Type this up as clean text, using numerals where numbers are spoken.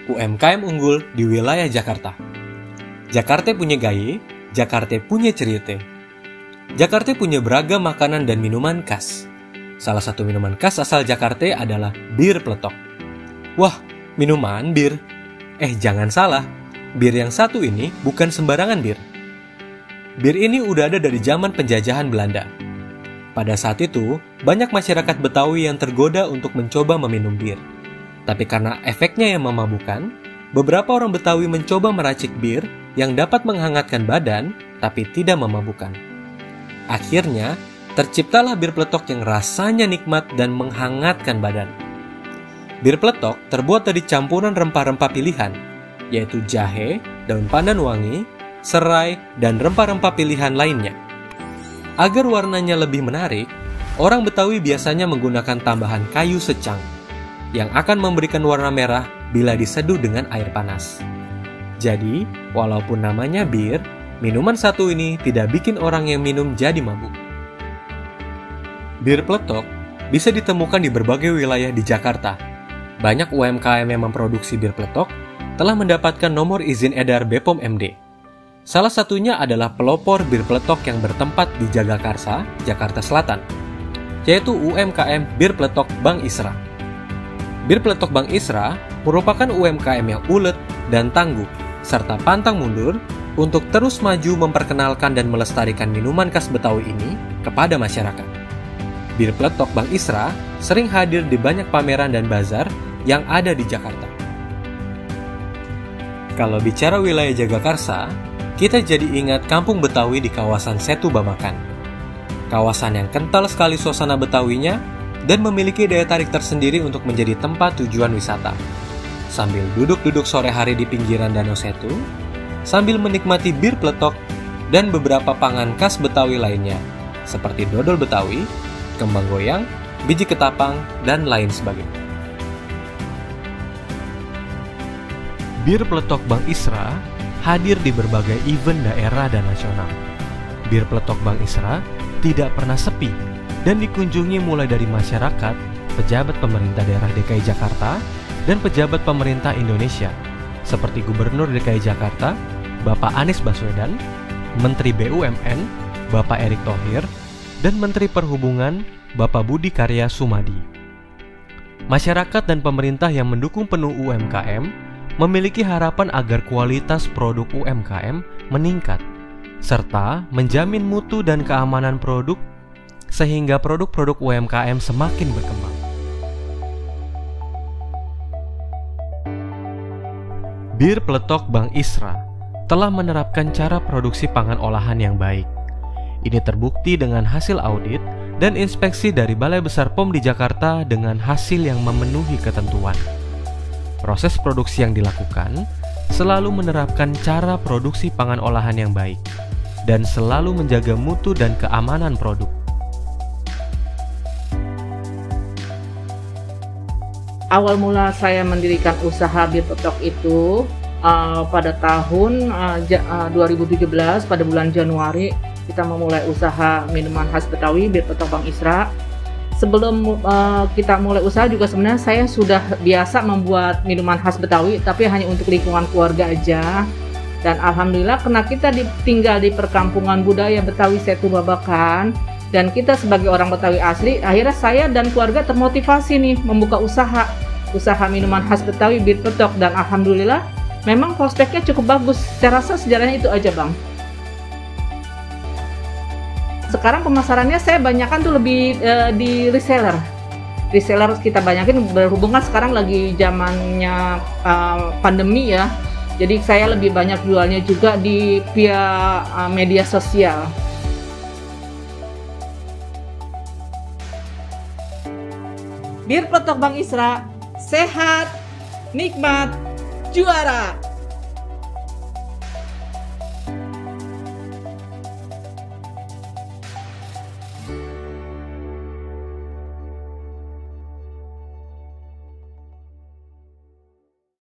UMKM unggul di wilayah Jakarta. Jakarta punya gaya, Jakarta punya cerita. Jakarta punya beragam makanan dan minuman khas. Salah satu minuman khas asal Jakarta adalah bir peletok. Wah, minuman bir? Jangan salah, bir yang satu ini bukan sembarangan bir. Bir ini udah ada dari zaman penjajahan Belanda. Pada saat itu, banyak masyarakat Betawi yang tergoda untuk mencoba meminum bir. Tapi karena efeknya yang memabukkan, beberapa orang Betawi mencoba meracik bir yang dapat menghangatkan badan, tapi tidak memabukkan. Akhirnya, terciptalah bir peletok yang rasanya nikmat dan menghangatkan badan. Bir peletok terbuat dari campuran rempah-rempah pilihan, yaitu jahe, daun pandan wangi, serai, dan rempah-rempah pilihan lainnya. Agar warnanya lebih menarik, orang Betawi biasanya menggunakan tambahan kayu secang yang akan memberikan warna merah bila diseduh dengan air panas. Jadi, walaupun namanya bir, minuman satu ini tidak bikin orang yang minum jadi mabuk. Bir peletok bisa ditemukan di berbagai wilayah di Jakarta. Banyak UMKM yang memproduksi bir peletok telah mendapatkan nomor izin edar BPOM MD. Salah satunya adalah pelopor bir peletok yang bertempat di Jagakarsa, Jakarta Selatan, yaitu UMKM Bir Peletok Bang Isra. Bir Peletok Bang Isra merupakan UMKM yang ulet dan tangguh, serta pantang mundur untuk terus maju memperkenalkan dan melestarikan minuman khas Betawi ini kepada masyarakat. Bir Peletok Bang Isra sering hadir di banyak pameran dan bazar yang ada di Jakarta. Kalau bicara wilayah Jagakarsa, kita jadi ingat kampung Betawi di kawasan Setu Babakan. Kawasan yang kental sekali suasana Betawinya dan memiliki daya tarik tersendiri untuk menjadi tempat tujuan wisata. Sambil duduk-duduk sore hari di pinggiran Danau Setu, sambil menikmati bir peletok dan beberapa pangan khas Betawi lainnya, seperti dodol Betawi, kembang goyang, biji ketapang, dan lain sebagainya. Bir Peletok Bang Isra hadir di berbagai event daerah dan nasional. Bir Peletok Bang Isra tidak pernah sepi dan dikunjungi mulai dari masyarakat, pejabat pemerintah daerah DKI Jakarta, dan pejabat pemerintah Indonesia, seperti Gubernur DKI Jakarta, Bapak Anies Baswedan, Menteri BUMN, Bapak Erick Thohir, dan Menteri Perhubungan, Bapak Budi Karya Sumadi. Masyarakat dan pemerintah yang mendukung penuh UMKM memiliki harapan agar kualitas produk UMKM meningkat, serta menjamin mutu dan keamanan produk sehingga produk-produk UMKM semakin berkembang. Bir Peletok Bang Isra telah menerapkan cara produksi pangan olahan yang baik. Ini terbukti dengan hasil audit dan inspeksi dari Balai Besar POM di Jakarta dengan hasil yang memenuhi ketentuan. Proses produksi yang dilakukan selalu menerapkan cara produksi pangan olahan yang baik dan selalu menjaga mutu dan keamanan produk. Awal mula saya mendirikan usaha bir peletok itu pada tahun 2017 pada bulan Januari kita memulai usaha minuman khas Betawi bir peletok Bang Isra. Sebelum kita mulai usaha juga sebenarnya saya sudah biasa membuat minuman khas Betawi, tapi hanya untuk lingkungan keluarga aja. Dan alhamdulillah karena kita tinggal di perkampungan budaya Betawi Setu Babakan, dan kita sebagai orang Betawi asli, akhirnya saya dan keluarga termotivasi nih membuka usaha minuman khas Betawi bir peletok, dan alhamdulillah memang prospeknya cukup bagus. Saya rasa sejarahnya itu aja, Bang. Sekarang pemasarannya saya banyakkan tuh lebih di reseller kita banyakin, berhubungan sekarang lagi zamannya pandemi ya, jadi saya lebih banyak jualnya juga di via media sosial. Bir Peletok Bang Isra, sehat, nikmat, juara.